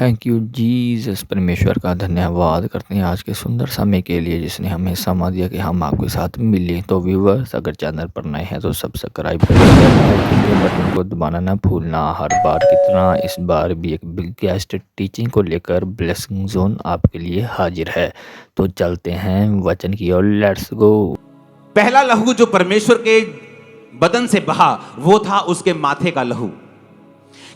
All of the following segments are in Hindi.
Thank you Jesus. परमेश्वर का धन्यवाद करते हैं आज के सुंदर समय के लिए जिसने हमें समय दिया कि हम आपके साथ मिले। तो व्यूवर्स, अगर चैनल पर नए हैं तो सब्सक्राइब करें, बटन को दबाना ना भूलना। हर बार की तरह इस बार भी एक बिग गेस्ट टीचिंग को लेकर ब्लेसिंग जोन आपके लिए हाजिर है। तो चलते हैं वचन की ओर, लेट्स गो। पहला लहू जो परमेश्वर के बदन से बहा वो था उसके माथे का लहू।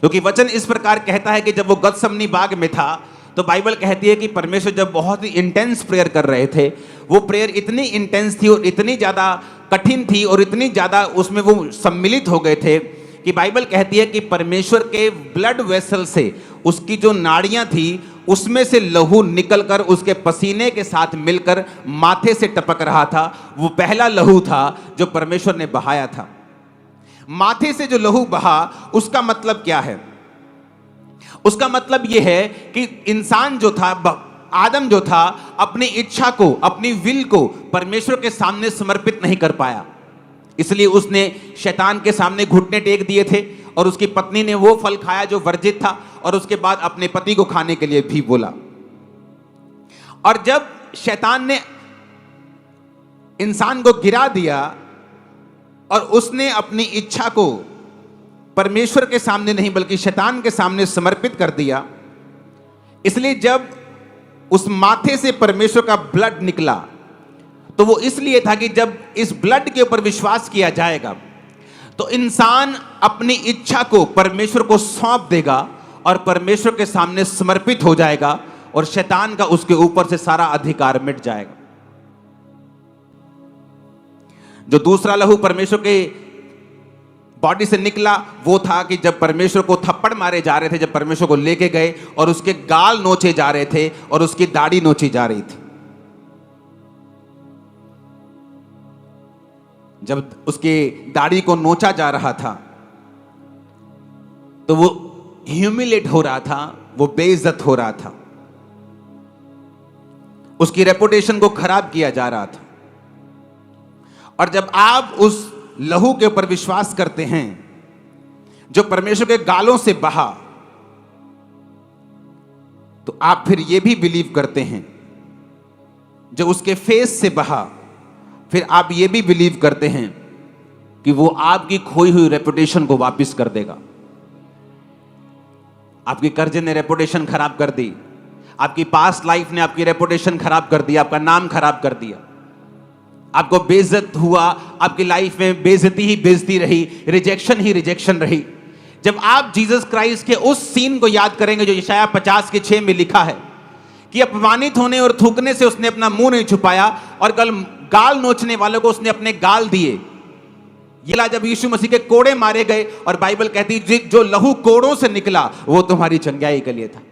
क्योंकि वचन इस प्रकार कहता है कि जब वो गतसमनी बाग में था तो बाइबल कहती है कि परमेश्वर जब बहुत ही इंटेंस प्रेयर कर रहे थे, वो प्रेयर इतनी इंटेंस थी और इतनी ज़्यादा कठिन थी और इतनी ज़्यादा उसमें वो सम्मिलित हो गए थे कि बाइबल कहती है कि परमेश्वर के ब्लड वेसल से उसकी जो नाड़ियाँ थी उसमें से लहू निकलकर उसके पसीने के साथ मिलकर माथे से टपक रहा था। वो पहला लहू था जो परमेश्वर ने बहाया था। माथे से जो लहू बहा उसका मतलब क्या है? उसका मतलब यह है कि इंसान जो था, आदम जो था, अपनी इच्छा को, अपनी विल को परमेश्वर के सामने समर्पित नहीं कर पाया। इसलिए उसने शैतान के सामने घुटने टेक दिए थे और उसकी पत्नी ने वो फल खाया जो वर्जित था और उसके बाद अपने पति को खाने के लिए भी बोला। और जब शैतान ने इंसान को गिरा दिया और उसने अपनी इच्छा को परमेश्वर के सामने नहीं बल्कि शैतान के सामने समर्पित कर दिया, इसलिए जब उस माथे से परमेश्वर का ब्लड निकला तो वो इसलिए था कि जब इस ब्लड के ऊपर विश्वास किया जाएगा तो इंसान अपनी इच्छा को परमेश्वर को सौंप देगा और परमेश्वर के सामने समर्पित हो जाएगा और शैतान का उसके ऊपर से सारा अधिकार मिट जाएगा। जो दूसरा लहू परमेश्वर के बॉडी से निकला वो था कि जब परमेश्वर को थप्पड़ मारे जा रहे थे, जब परमेश्वर को लेके गए और उसके गाल नोचे जा रहे थे और उसकी दाढ़ी नोची जा रही थी। जब उसके दाढ़ी को नोचा जा रहा था तो वो ह्यूमिलेट हो रहा था, वो बेइज्जत हो रहा था, उसकी रेपुटेशन को खराब किया जा रहा था। और जब आप उस लहू के ऊपर विश्वास करते हैं जो परमेश्वर के गालों से बहा, तो आप फिर यह भी बिलीव करते हैं जो उसके फेस से बहा, फिर आप ये भी बिलीव करते हैं कि वो आपकी खोई हुई रेपुटेशन को वापस कर देगा। आपकी कर्जे ने रेपुटेशन खराब कर दी, आपकी पास्ट लाइफ ने आपकी रेपुटेशन खराब कर दी, आपका नाम खराब कर दिया, आपको बेइज्जत हुआ, आपकी लाइफ में बेइज्जती ही बेइज्जती रही, रिजेक्शन ही रिजेक्शन रही। जब आप जीसस क्राइस्ट के उस सीन को याद करेंगे जो यशायाह 50:6 में लिखा है कि अपमानित होने और थूकने से उसने अपना मुंह नहीं छुपाया और कल गाल नोचने वालों को उसने अपने गाल दिए। ये जब यीशु मसीह के कोड़े मारे गए और बाइबल कहती जो लहू कोड़ों से निकला वो तुम्हारी चंगाई के लिए था,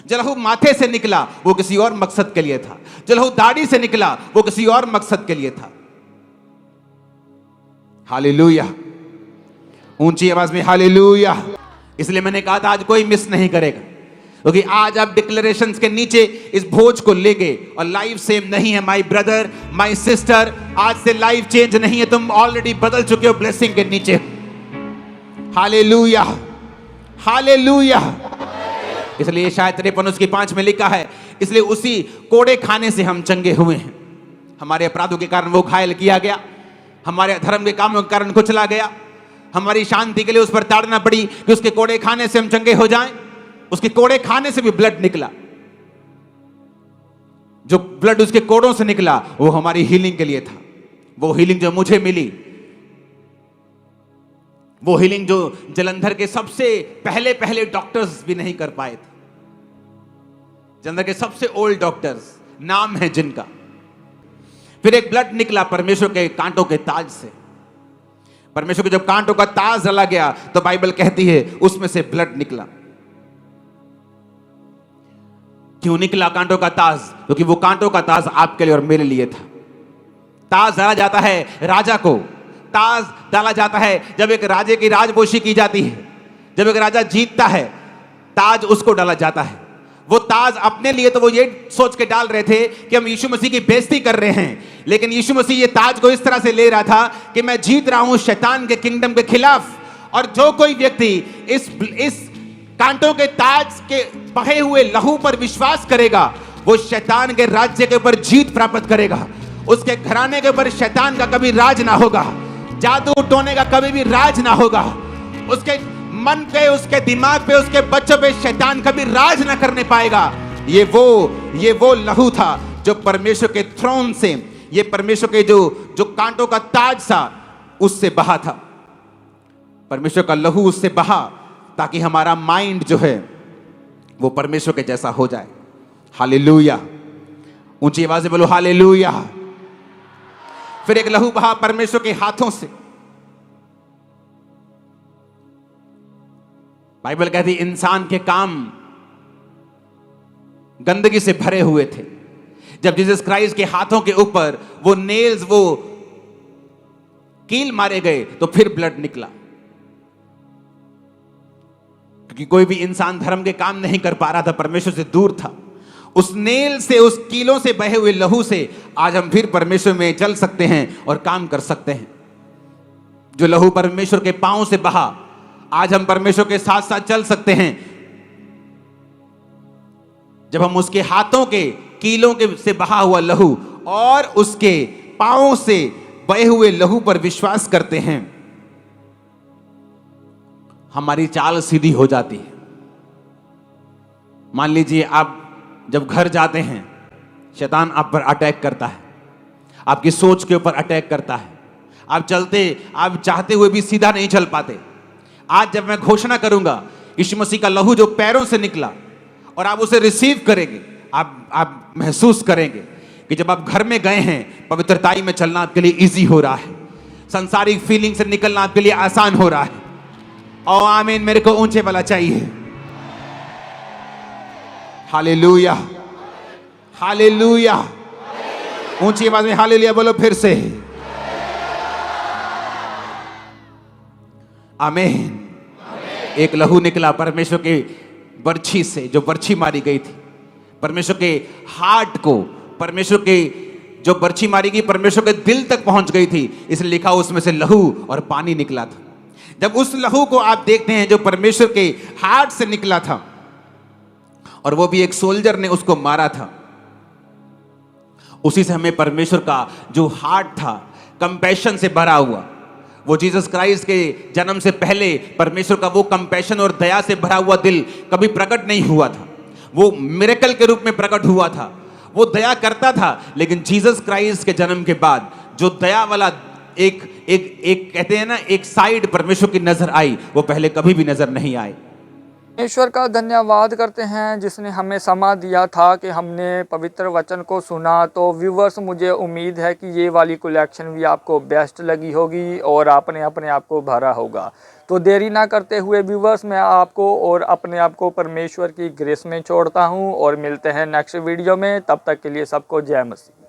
जो लहू माथे से निकला वो किसी और मकसद के लिए था, जो लहू दाढ़ी से निकला वो किसी और मकसद के लिए था। हालेलुया, ऊंची आवाज में हालेलुया। इसलिए मैंने कहा था आज कोई मिस नहीं करेगा, क्योंकि आज आप डिक्लेरेशंस के नीचे इस भोज को ले गए और लाइफ सेम नहीं है। माय ब्रदर, माय सिस्टर, आज से लाइफ चेंज नहीं है, तुम ऑलरेडी बदल चुके हो ब्लेसिंग के नीचे। Hallelujah, hallelujah. इसलिए शायद 53:5 में लिखा है, इसलिए उसी कोड़े खाने से हम चंगे हुए हैं। हमारे अपराधों के कारण वो घायल किया गया, हमारे अधर्म के कामों के कारण कुचला गया, हमारी शांति के लिए उस पर ताड़ना पड़ी कि उसके कोड़े खाने से हम चंगे हो जाएं। उसके कोड़े खाने से भी ब्लड निकला, जो ब्लड उसके कोड़ों से निकला वो हमारी हीलिंग के लिए था। वो हीलिंग जो मुझे मिली, वो हीलिंग जो जलंधर के सबसे पहले डॉक्टर्स भी नहीं कर पाए थे। जलंधर के सबसे ओल्ड डॉक्टर्स नाम है जिनका। फिर एक ब्लड निकला परमेश्वर के कांटों के ताज से। परमेश्वर के जब कांटों का ताज डाला गया तो बाइबल कहती है उसमें से ब्लड निकला। क्यों निकला कांटों का ताज? क्योंकि वो कांटों का ताज आपके लिए और मेरे लिए था। ताज डाला जाता है राजा को, ताज डाला जाता है जब एक राजे की राजपोशी की जाती है, जब एक राजा जीतता है ताज उसको डाला जाता है। वो ताज अपने लिए तो वो ये सोच के डाल रहे थे कि हम यीशु मसीह की बेइज्जती कर रहे हैं, लेकिन यीशु मसीह ये ताज को इस तरह से ले रहा था कि मैं जीत रहा हूं शैतान के किंगडम के खिलाफ। और जो कोई व्यक्ति इस कांटों के ताज के बहे हुए लहू पर विश्वास करेगा, वो शैतान के राज्य के ऊपर जीत प्राप्त करेगा। उसके घराने के ऊपर शैतान का कभी राज ना होगा, जादू टोने का कभी भी राज ना होगा। उसके मन पे, उसके दिमाग पे, उसके बच्चों पे शैतान कभी राज ना करने पाएगा। ये वो लहू था जो परमेश्वर के थ्रोन से, ये परमेश्वर के जो कांटों का ताज था उससे बहा था। परमेश्वर का लहू उससे बहा ताकि हमारा माइंड जो है वो परमेश्वर के जैसा हो जाए। हालेलुया, ऊंची आवाज से बोलो हालेलुया। फिर एक लहू बहा परमेश्वर के हाथों से। बाइबल कहती इंसान के काम गंदगी से भरे हुए थे। जब जीसस क्राइस्ट के हाथों के ऊपर वो नेल्स, वो कील मारे गए तो फिर ब्लड निकला, क्योंकि कोई भी इंसान धर्म के काम नहीं कर पा रहा था, परमेश्वर से दूर था। उस नेल से, उस कीलों से बहे हुए लहू से आज हम फिर परमेश्वर में चल सकते हैं और काम कर सकते हैं। जो लहू परमेश्वर के पांव से बहा, आज हम परमेश्वर के साथ साथ चल सकते हैं। जब हम उसके हाथों के कीलों के से बहा हुआ लहू और उसके पांव से बहे हुए लहू पर विश्वास करते हैं, हमारी चाल सीधी हो जाती है। मान लीजिए आप जब घर जाते हैं, शैतान आप पर अटैक करता है, आपकी सोच के ऊपर अटैक करता है, आप चाहते हुए भी सीधा नहीं चल पाते। आज जब मैं घोषणा करूंगा यीशु मसीह का लहू जो पैरों से निकला और आप उसे रिसीव करेंगे, आप महसूस करेंगे कि जब आप घर में गए हैं, पवित्रताई में चलना आपके लिए इजी हो रहा है, संसारिक फीलिंग से निकलना आपके लिए आसान हो रहा है। और आमीन, मेरे को ऊंचे वाला चाहिए। हालेलुया, हालेलुया, ऊंची आवाज में हालेलुया बोलो फिर से। आमीन। एक लहू निकला परमेश्वर के बर्छी से, जो बर्छी मारी गई थी, परमेश्वर के हार्ट को, परमेश्वर के जो बर्छी मारी गई परमेश्वर के दिल तक पहुंच गई थी, इसलिए लिखा उसमें से लहू और पानी निकला था। जब उस लहू को आप देखते हैं जो परमेश्वर के हार्ट से निकला था, और वो भी एक सोल्जर ने उसको मारा था, उसी से हमें परमेश्वर का जो हार्ट था कंपैशन से भरा हुआ, वो जीसस क्राइस्ट के जन्म से पहले परमेश्वर का वो कंपैशन और दया से भरा हुआ दिल कभी प्रकट नहीं हुआ था। वो मिरेकल के रूप में प्रकट हुआ था, वो दया करता था, लेकिन जीसस क्राइस्ट के जन्म के बाद जो दया वाला एक कहते हैं ना, एक साइड परमेश्वर की नजर आई, वो पहले कभी भी नजर नहीं आई। ईश्वर का धन्यवाद करते हैं जिसने हमें समय दिया था कि हमने पवित्र वचन को सुना। तो व्यूवर्स, मुझे उम्मीद है कि ये वाली कलेक्शन भी आपको बेस्ट लगी होगी और आपने अपने आप को भरा होगा। तो देरी ना करते हुए व्यूवर्स, मैं आपको और अपने आप को परमेश्वर की ग्रेस में छोड़ता हूँ और मिलते हैं नेक्स्ट वीडियो में। तब तक के लिए सबको जय मसीह।